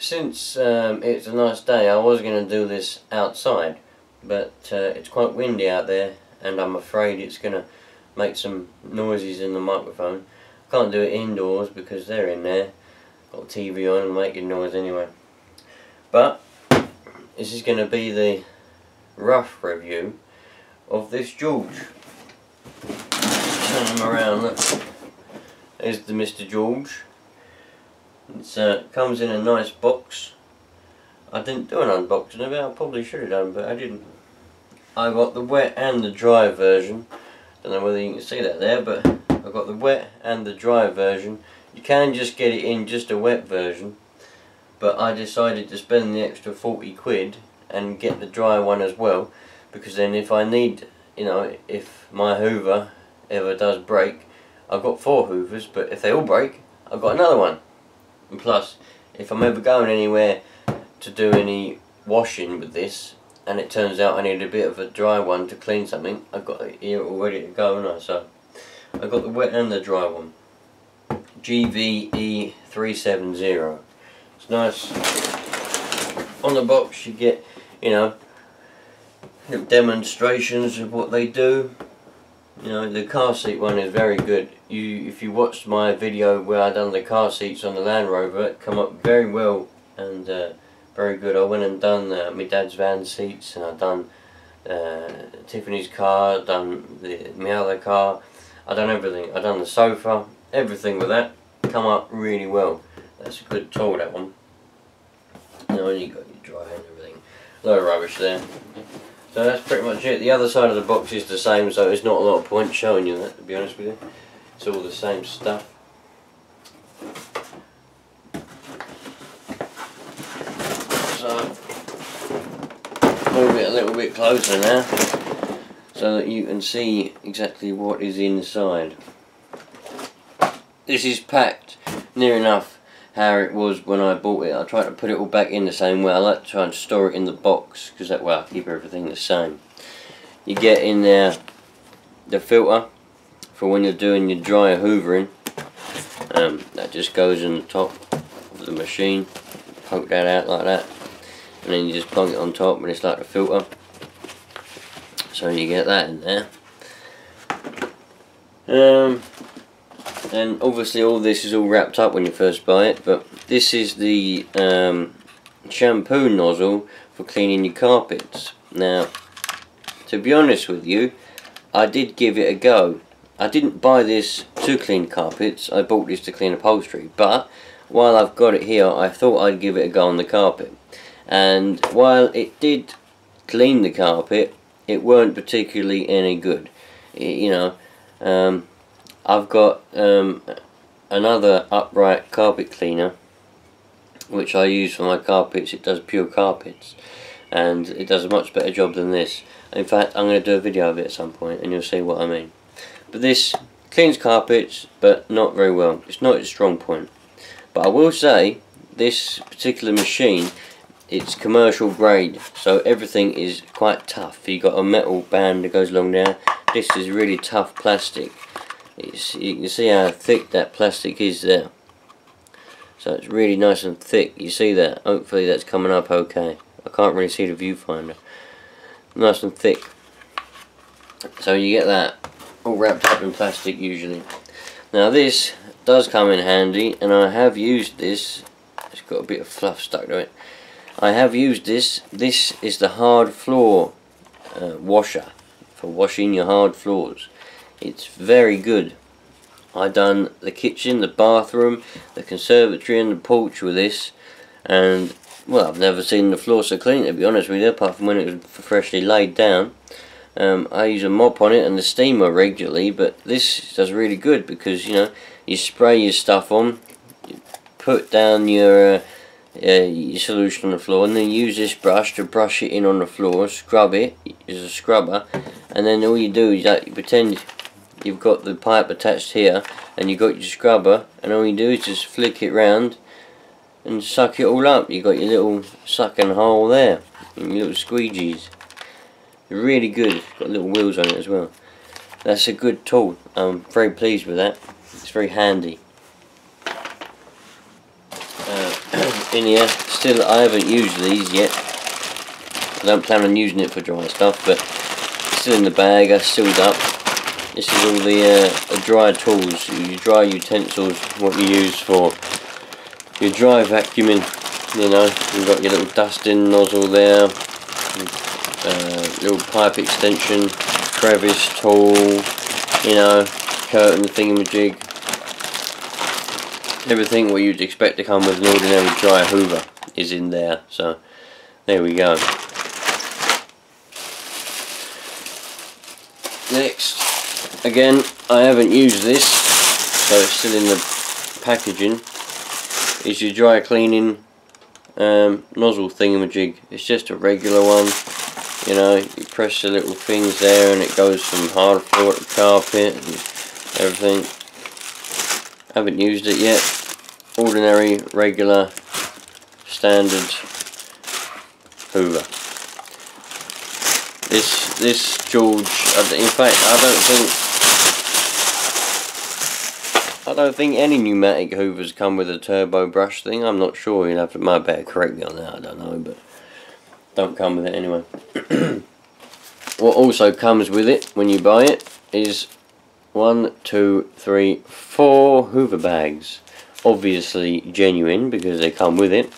since it's a nice day, I was going to do this outside, but it's quite windy out there, and I'm afraid it's going to make some noises in the microphone. I can't do it indoors because they're in there, got TV on and making noise anyway. But this is going to be the rough review of this George. Turn him around, look. There's the Mr. George. It comes in a nice box. I didn't do an unboxing of it, I probably should have done, but I didn't. I got the wet and the dry version. Don't know whether you can see that there, but I've got the wet and the dry version. You can just get it in just a wet version, but I decided to spend the extra 40 quid and get the dry one as well, because then if I need, you know, if my Hoover ever does break, I've got 4 Hoovers, but if they all break, I've got another one. And plus, if I'm ever going anywhere to do any washing with this, and it turns out I need a bit of a dry one to clean something, I've got it here all ready to go, haven't I? So I've got the wet and the dry one. GVE370. It's nice. On the box you get, you know, little demonstrations of what they do. You know, the car seat one is very good. If you watched my video where I done the car seats on the Land Rover, it come up very well and very good. I went and done my dad's van seats, and I done Tiffany's car, done my other car. I done everything. I done the sofa, everything with that. Come up really well. That's a good tool, that one. You know, you got your dry and everything. A lot of rubbish there. So that's pretty much it. The other side of the box is the same, so it's not a lot of point showing you that, to be honest with you. It's all the same stuff. So, move it a little bit closer now, so that you can see exactly what is inside. This is packed near enough how it was when I bought it. I tried to put it all back in the same way. I like to try and store it in the box, because that way I keep everything the same. You get in there the filter for when you're doing your dry hoovering. That just goes in the top of the machine. Poke that out like that, and then you just plug it on top, and it's like a filter. So you get that in there. And obviously all this is all wrapped up when you first buy it, but this is the shampoo nozzle for cleaning your carpets. Now, to be honest with you, I did give it a go. I didn't buy this to clean carpets, I bought this to clean upholstery, but while I've got it here, I thought I'd give it a go on the carpet. And while it did clean the carpet, it weren't particularly any good. You know, I've got another upright carpet cleaner which I use for my carpets. It does pure carpets, and it does a much better job than this. In fact, I'm going to do a video of it at some point and you'll see what I mean. But this cleans carpets, but not very well. It's not its strong point. But I will say, this particular machine, it's commercial grade, so everything is quite tough. You've got a metal band that goes along there. This is really tough plastic. You can see how thick that plastic is there. So it's really nice and thick. You see that? Hopefully that's coming up okay. I can't really see the viewfinder. Nice and thick. So you get that all wrapped up in plastic usually. Now this does come in handy, and I have used this. It's got a bit of fluff stuck to it. I have used this. This is the hard floor washer for washing your hard floors. It's very good. I done the kitchen, the bathroom, the conservatory and the porch with this, and well, I've never seen the floor so clean, to be honest with you, apart from when it was freshly laid down. I use a mop on it and the steamer regularly, but this does really good because, you know, you spray your stuff on, you put down your solution on the floor, and then use this brush to brush it in on the floor, scrub it, use a scrubber, and then all you do is that you pretend you've got the pipe attached here and you've got your scrubber, and all you do is just flick it round and suck it all up. You've got your little sucking hole there and your little squeegees. They're really good. It's got little wheels on it as well. That's a good tool. I'm very pleased with that. It's very handy. In here, still, I haven't used these yet. I don't plan on using it for dry stuff, but it's still in the bag, that's sealed up. This is all the dry tools, your dry utensils, what you use for your dry vacuuming. You know, you've got your little dusting nozzle there, little pipe extension, crevice tool, you know, curtain thingamajig. Everything what you'd expect to come with an ordinary dry hoover is in there, so there we go. Next, again, I haven't used this, so it's still in the packaging, is your dry cleaning nozzle thingamajig. It's just a regular one, you know, you press the little things there and it goes from hard floor to carpet and everything. Haven't used it yet. Ordinary, regular, standard Hoover. This George, in fact, I don't think any pneumatic Hoovers come with a turbo brush thing. I'm not sure. You'll have to, might better correct me on that. I don't know, but don't come with it anyway. What also comes with it when you buy it is 1, 2, 3, 4 Hoover Bags. Obviously genuine because they come with it.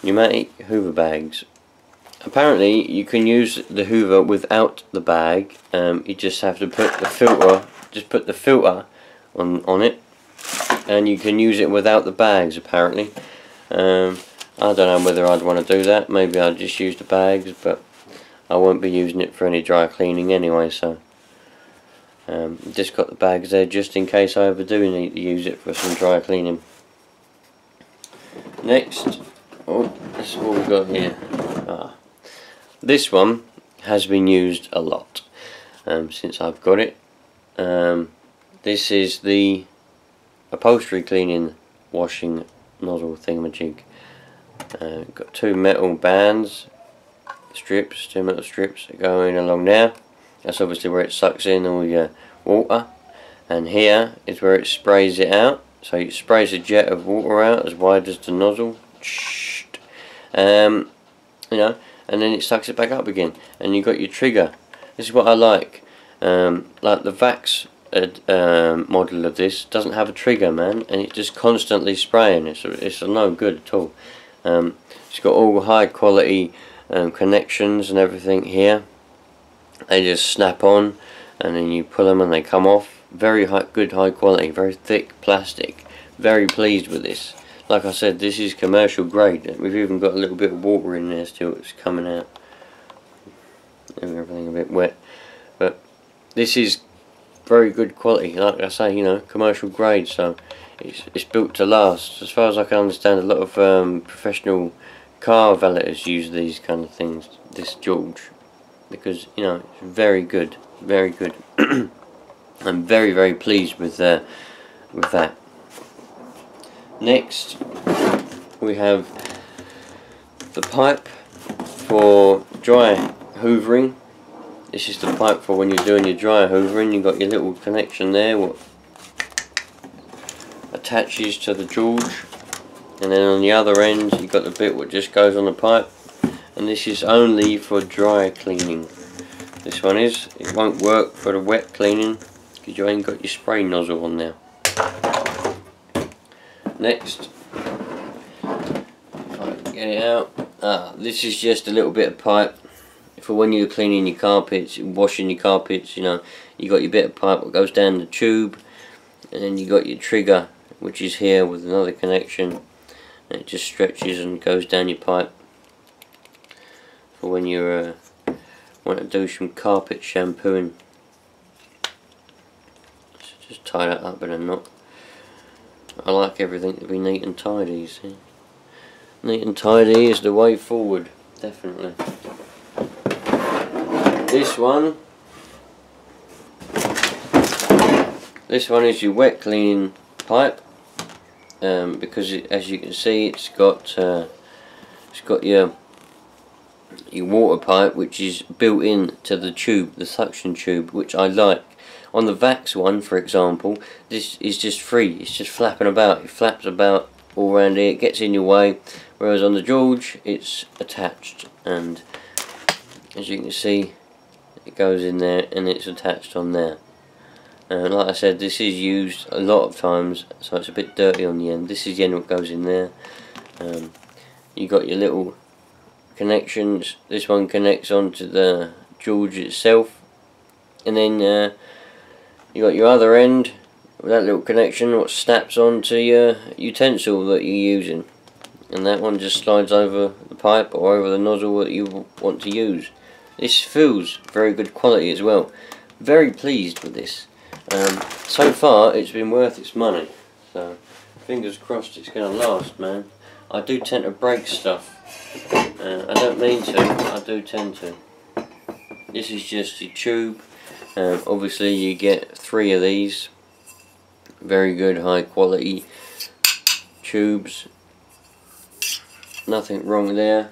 Pneumatic Hoover Bags. Apparently you can use the Hoover without the bag. You just have to put the filter, on it, and you can use it without the bags apparently. I don't know whether I'd want to do that. Maybe I'd just use the bags, but I won't be using it for any dry cleaning anyway, so just got the bags there just in case I ever do need to use it for some dry cleaning. Next, oh, this is what we've got here. This one has been used a lot since I've got it. This is the upholstery cleaning washing nozzle thingamajig. Got two metal bands, two metal strips that go in along there. That's obviously where it sucks in all your water, and here is where it sprays it out. So it sprays a jet of water out as wide as the nozzle, you know, and then it sucks it back up again, and you got your trigger. This is what I like the Vax model of this doesn't have a trigger, man, and it's just constantly spraying. It's no good at all. It's got all high quality connections and everything here. They just snap on and then you pull them and they come off. Very good high quality, very thick plastic. Very pleased with this. Like I said, this is commercial grade. We've even got a little bit of water in there still. It's coming out. Everything a bit wet, but this is very good quality. Like I say, you know, commercial grade, so it's built to last. As far as I can understand, a lot of professional car valeters use these kind of things, this George, because, you know, it's very good, very good. I'm very, very pleased with that. Next, we have the pipe for dry hoovering. This is the pipe for when you're doing your dry hoovering. You've got your little connection there what attaches to the George, and then on the other end you've got the bit what just goes on the pipe, and this is only for dry cleaning. This one is. It won't work for the wet cleaning because you ain't got your spray nozzle on there. Next, if I can get it out, this is just a little bit of pipe for when you're cleaning your carpets, washing your carpets. You know, you got your bit of pipe that goes down the tube, and then you got your trigger, which is here with another connection, and it just stretches and goes down your pipe for when you want to do some carpet shampooing. So just tie that up in a knot. I like everything to be neat and tidy, see? Neat and tidy is the way forward, definitely. This one is your wet cleaning pipe, because as you can see, it's got your water pipe, which is built in to the tube, the suction tube, which I like. On the Vax one, for example, this is just free. It's just flapping about. It flaps about all around here, it gets in your way, whereas on the George it's attached, and as you can see it goes in there and it's attached on there. And like I said, this is used a lot of times, so it's a bit dirty on the end. This is the end that goes in there. You got your little connections. This one connects onto the George itself, and then you got your other end with that little connection what snaps onto your utensil that you're using, and that one just slides over the pipe or over the nozzle that you want to use. This feels very good quality as well. Very pleased with this. So far it's been worth its money, so fingers crossed it's going to last, man. I do tend to break stuff. I don't mean to, I do tend to. This is just the tube. Obviously you get 3 of these. Very good high quality tubes. Nothing wrong there.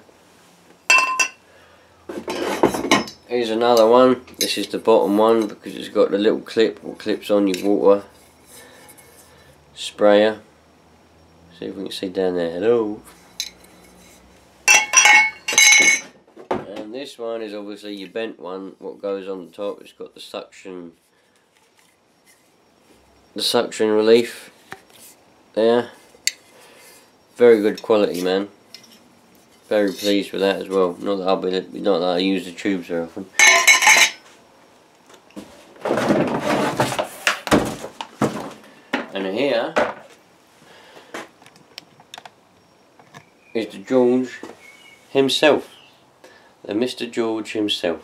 Here's another one. This is the bottom one because it's got the little clip or clips on your water sprayer. See if we can see down there. Hello. And this one is obviously your bent one. What goes on the top? It's got the suction relief there. Very good quality, man. Very pleased with that as well. Not that I use the tubes very often. And here is the George himself, the Mr. George himself.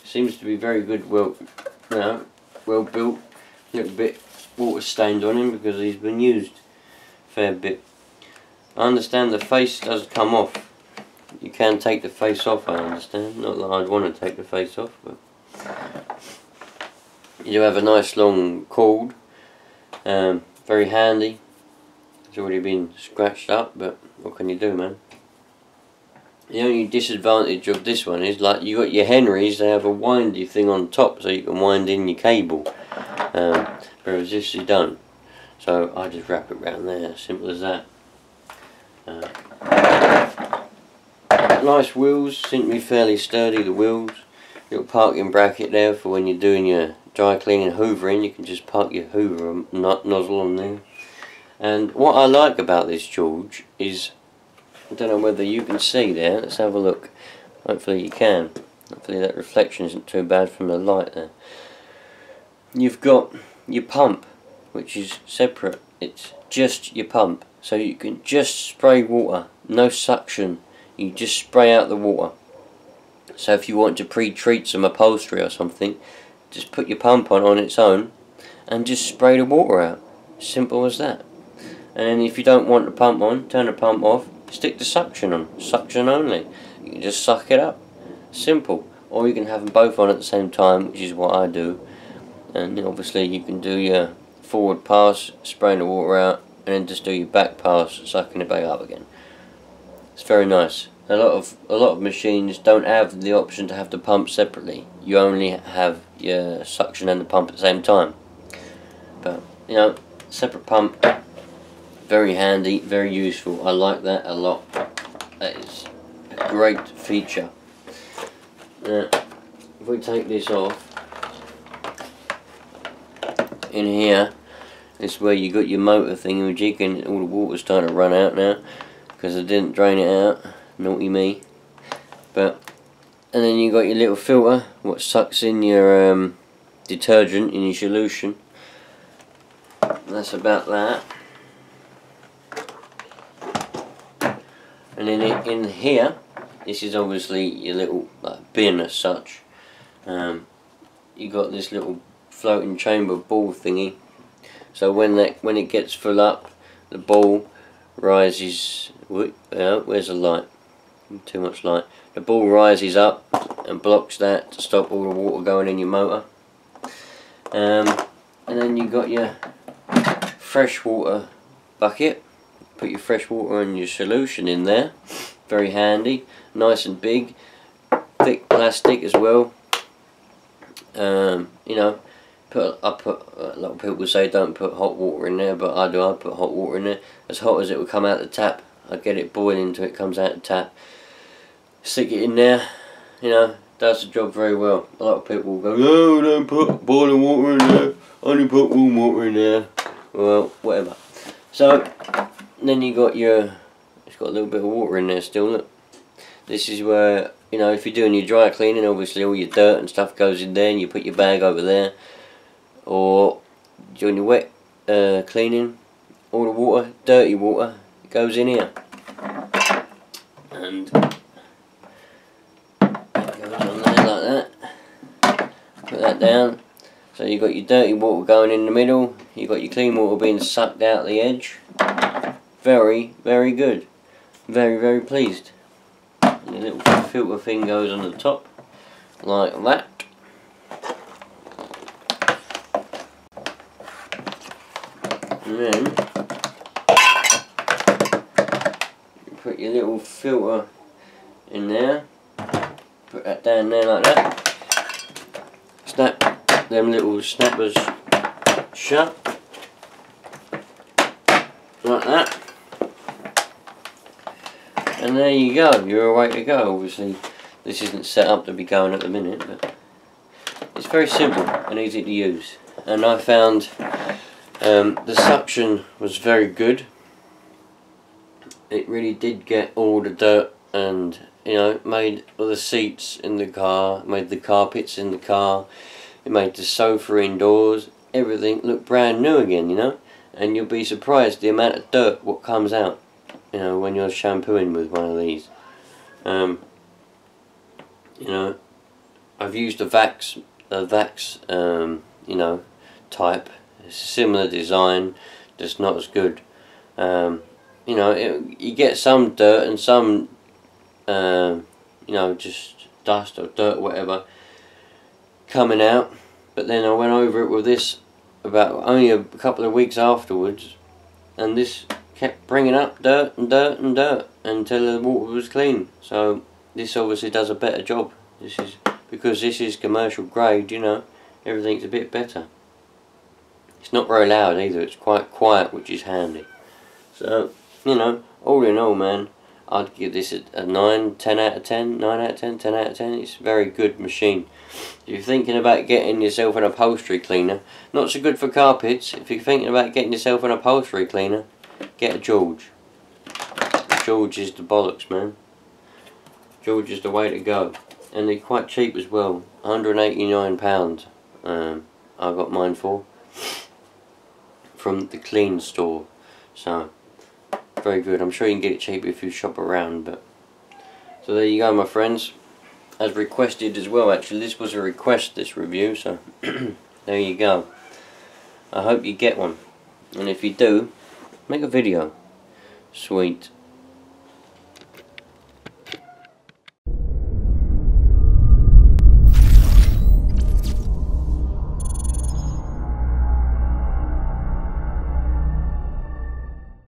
Seems to be very good. Well built. A little bit water stained on him because he's been used a fair bit. I understand the face does come off. You can take the face off, I understand. Not that I'd want to take the face off, but you do have a nice long cord. Very handy. It's already been scratched up, but what can you do, man? The only disadvantage of this one is, like, you got your Henrys, they have a windy thing on top so you can wind in your cable. Whereas this is done. So I just wrap it around there, simple as that. Nice wheels, seem to be fairly sturdy, the wheels. Little parking bracket there for when you're doing your dry cleaning hoovering, you can just park your Hoover nozzle on there. And what I like about this George is, I don't know whether you can see there, let's have a look. Hopefully you can. Hopefully that reflection isn't too bad from the light there. You've got your pump, which is separate. It's just your pump. So you can just spray water, no suction. You just spray out the water. So if you want to pre-treat some upholstery or something, just put your pump on its own and just spray the water out. Simple as that. And then if you don't want the pump on, turn the pump off, stick the suction on. Suction only. You can just suck it up. Simple. Or you can have them both on at the same time, which is what I do. And obviously you can do your forward pass, spraying the water out, and then just do your back pass, sucking it back up again. It's very nice. A lot of machines don't have the option to have the pump separately. You only have your suction and the pump at the same time. But you know, separate pump, very handy, very useful. I like that a lot. That is a great feature. Now, if we take this off, in here is where you got your motor thing, which you can, all the water's starting to run out now because I didn't drain it out. Naughty me. But and then you got your little filter what sucks in your detergent in your solution. That's about that. And then in here, this is obviously your little bin as such. You got this little floating chamber ball thingy. So when it gets full up, the ball rises. Where's the light? Too much light. The ball rises up and blocks that to stop all the water going in your motor. And then you got your fresh water bucket. Put your fresh water and your solution in there. Very handy. Nice and big. Thick plastic as well. You know, I put a lot of people say don't put hot water in there, but I do. I put hot water in there, as hot as it would come out the tap. I get it boiling until it comes out the tap. Stick it in there, you know, does the job very well. A lot of people will go, no, don't put boiling water in there, only put warm water in there. Well, whatever. So then you got your, it's got a little bit of water in there still. Look, this is where, you know, if you're doing your dry cleaning, obviously all your dirt and stuff goes in there, and you put your bag over there. Or doing your wet cleaning, all the water, dirty water, goes in here. And it goes on there like that. Put that down. So you've got your dirty water going in the middle, you've got your clean water being sucked out the edge. Very, very good. Very, very pleased. And the little filter thing goes on the top, like that. And then you put your little filter in there, put that down there like that, snap them little snappers shut, like that, and there you go, you're away to go. Obviously this isn't set up to be going at the minute, but it's very simple and easy to use. And I found the suction was very good. It really did get all the dirt, and you know, made all the seats in the car, made the carpets in the car, it made the sofa indoors, everything look brand new again, you know. And you'll be surprised the amount of dirt what comes out, you know, when you're shampooing with one of these. You know, I've used a Vax you know, type. It's a similar design, just not as good. You know, you get some dirt and some, you know, just dust or dirt or whatever coming out. But then I went over it with this about only a couple of weeks afterwards, and this kept bringing up dirt and dirt and dirt until the water was clean. So this obviously does a better job. This is because this is commercial grade, you know, everything's a bit better. It's not very loud either, it's quite quiet, which is handy. So, you know, all in all, man, I'd give this a 9, 10 out of 10, 9 out of 10, 10 out of 10. It's a very good machine. If you're thinking about getting yourself an upholstery cleaner, not so good for carpets. If you're thinking about getting yourself an upholstery cleaner, get a George. George is the bollocks, man. George is the way to go. And they're quite cheap as well. £189 I got mine for, from the Clean store. So very good. I'm sure you can get it cheap if you shop around. But so there you go, my friends, as requested as well. Actually, this was a request, this review, so there you go. I hope you get one, and if you do, make a video. Sweet.